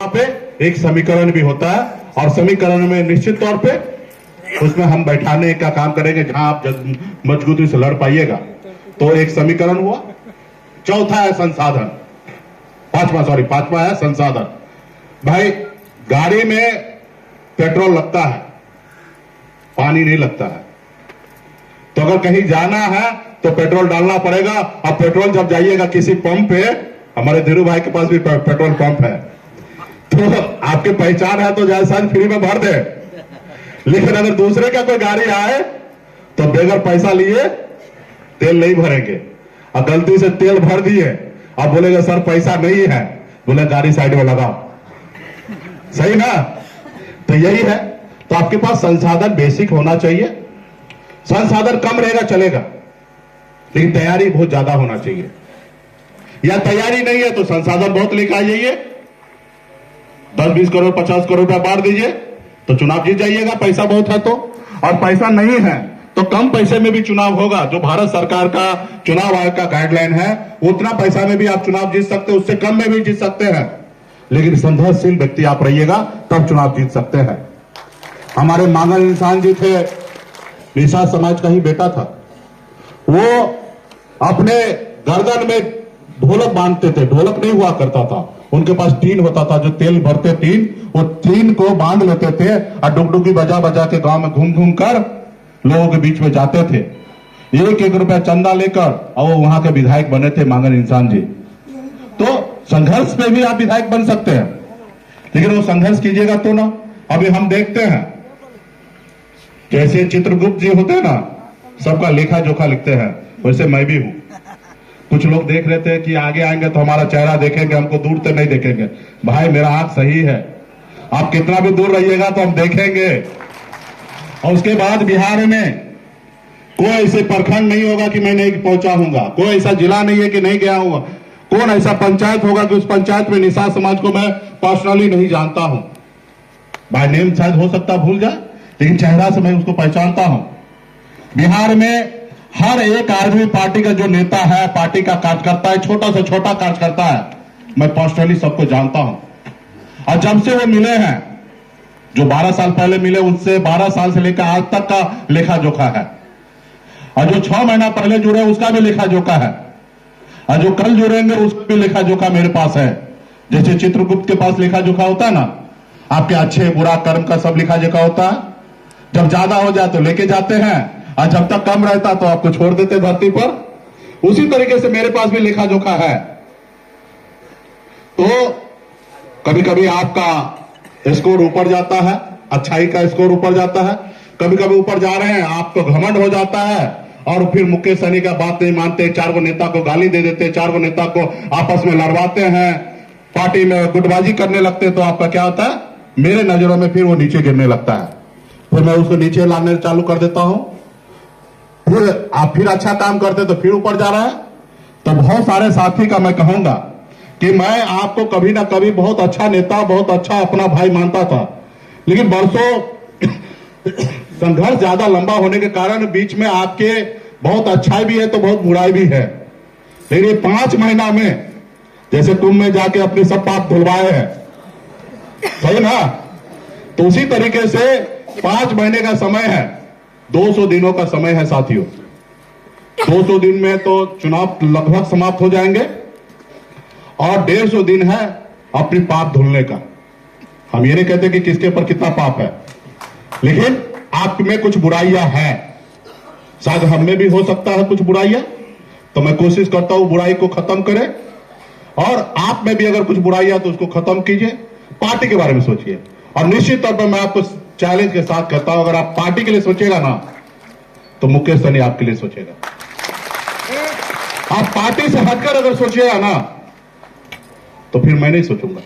पे एक समीकरण भी होता है और समीकरण में निश्चित तौर पे उसमें हम बैठाने का काम करेंगे जहां आप मजबूती से लड़ पाइएगा। तो एक समीकरण हुआ। चौथा है संसाधन, पांचवा है संसाधन। भाई गाड़ी में पेट्रोल लगता है, पानी नहीं लगता है, तो अगर कहीं जाना है तो पेट्रोल डालना पड़ेगा। और पेट्रोल जब जाइएगा किसी पंप पे, हमारे धीरू भाई के पास भी पेट्रोल पंप है, तो आपके पहचान है तो जैसा फ्री में भर दे। लेकिन अगर दूसरे का कोई गाड़ी आए तो बगैर पैसा लिए तेल नहीं भरेंगे। और गलती से तेल भर दिए, अब बोलेगा सर पैसा नहीं है, बोले गाड़ी साइड में लगाओ। सही ना? तो यही है। तो आपके पास संसाधन बेसिक होना चाहिए। संसाधन कम रहेगा चलेगा, लेकिन तैयारी बहुत ज्यादा होना चाहिए। या तैयारी नहीं है तो संसाधन बहुत लेकर आ जाइए, 10-20 करोड़ 50 करोड़ रुपया बांट दीजिए तो चुनाव जीत जाइएगा। पैसा बहुत है तो, और पैसा नहीं है तो कम पैसे में भी चुनाव होगा। जो भारत सरकार का चुनाव आयोग का गाइडलाइन है, उतना पैसा में भी आप चुनाव जीत सकते हैं, उससे कम में भी जीत सकते हैं। लेकिन संघर्षशील व्यक्ति आप रहिएगा तब चुनाव जीत सकते हैं। हमारे मांगल इंसान जी थे, निषाद समाज का ही बेटा था। वो अपने गर्दन में ढोलक बांधते थे, ढोलक नहीं हुआ करता था, उनके पास टीन होता था, जो तेल भरते टीन, वो टीन को बांध लेते थे और डुगडुगी बजा बजा के गांव में घूम घूम कर लोगों के बीच में जाते थे। 1-1 रुपया चंदा लेकर, और वो वहां के विधायक बने थे मांगल इंसान जी। तो संघर्ष में भी आप विधायक बन सकते हैं, लेकिन वो संघर्ष कीजिएगा तो ना। अभी हम देखते हैं जैसे चित्रगुप्त जी होते हैं ना, सबका लेखा जोखा लिखते हैं, वैसे मैं भी हूं। कुछ लोग देख रहे थे कि आगे आएंगे तो हमारा चेहरा देखेंगे, हमको दूर से नहीं देखेंगे। भाई मेरा आंख सही है, आप कितना भी दूर रहिएगा तो हम देखेंगे। और उसके बाद बिहार में कोई ऐसे प्रखंड नहीं होगा कि मैं नहीं पहुंचा हूंगा, कोई ऐसा जिला नहीं है कि नहीं गया हूं, कौन ऐसा पंचायत होगा कि उस पंचायत में निषाद समाज को मैं पर्सनली नहीं जानता हूं। बाय नेम शायद हो सकता भूल जाए, लेकिन चेहरा से मैं उसको पहचानता हूं। बिहार में हर एक आदमी पार्टी का जो नेता है, पार्टी का कार्यकर्ता है, छोटा से छोटा कार्यकर्ता है, मैं पर्सनली सबको जानता हूं। और जब से वो मिले हैं, जो 12 साल पहले मिले, उनसे 12 साल से लेकर आज तक का लेखा जोखा है। और जो 6 महीना पहले जुड़े उसका भी लेखा जोखा है, और जो कल जुड़ेंगे उसका भी लेखा जोखा मेरे पास है। जैसे चित्रगुप्त के पास लेखा जोखा होता है ना, आपके अच्छे बुरा कर्म का सब लेखा जोखा होता है। जब ज्यादा हो जाए तो लेके जाते हैं, और जब तक कम रहता तो आपको छोड़ देते धरती पर। उसी तरीके से मेरे पास भी लेखा जोखा है। तो कभी कभी आपका स्कोर ऊपर जाता है, अच्छाई का स्कोर ऊपर जाता है, कभी कभी ऊपर जा रहे हैं आपको घमंड हो जाता है, और फिर मुकेश सहनी का बात नहीं मानते, 4 गो नेता को गाली दे देते, 4 गो नेता को आपस में लड़वाते हैं, पार्टी में गुटबाजी करने लगते हैं। तो आपका क्या होता है, मेरे नजरों में फिर वो नीचे गिरने लगता है। फिर मैं उसको नीचे लाने चालू कर देता हूं, फिर आप फिर अच्छा काम करते तो फिर ऊपर जा रहा है। तो बहुत सारे साथी का मैं कहूंगा कि मैं आपको कभी ना कभी बहुत अच्छा नेता, बहुत अच्छा अपना भाई मानता था, लेकिन बरसों संघर्ष ज्यादा लंबा होने के कारण बीच में आपके बहुत अच्छाई भी है तो बहुत बुराई भी है। लेकिन ये 5 महीना में जैसे कुंभ में जाके अपने सब पाप धुलवाए हैं, सही ना? तो उसी तरीके से 5 महीने का समय है, 200 दिनों का समय है साथियों। 200 दिन में तो चुनाव लगभग समाप्त हो जाएंगे, और 150 दिन है अपनी पाप धुलने का। हम ये नहीं कहते कि किसके ऊपर कितना पाप है, लेकिन आप में कुछ बुराइयां हैं, शायद हम में भी हो सकता है कुछ बुराइयां। तो मैं कोशिश करता हूं बुराई को खत्म करें, और आप में भी अगर कुछ बुराइयां तो उसको खत्म कीजिए, पार्टी के बारे में सोचिए। और निश्चित तौर पर मैं आपको चैलेंज के साथ कहता हूं, अगर आप पार्टी के लिए सोचेगा ना तो मुकेश सहनी आपके लिए सोचेगा। आप पार्टी से हटकर अगर सोचिएगा ना तो फिर मैं नहीं सोचूंगा।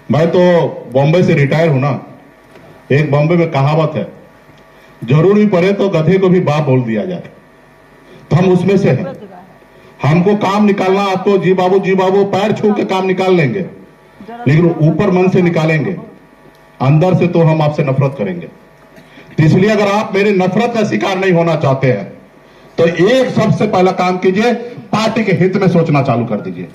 मैं तो बॉम्बे से रिटायर हूं ना। एक बॉम्बे में कहावत है, जरूरी पड़े तो गधे को भी बाप बोल दिया जाए। तो हम उसमें से हैं। हमको काम निकालना, आपको जी बाबू पैर छू के काम निकाल लेंगे, लेकिन ऊपर मन से निकालेंगे, अंदर से तो हम आपसे नफरत करेंगे। तो इसलिए अगर आप मेरे नफरत का शिकार नहीं होना चाहते हैं तो एक सबसे पहला काम कीजिए, पार्टी के हित में सोचना चालू कर दीजिए।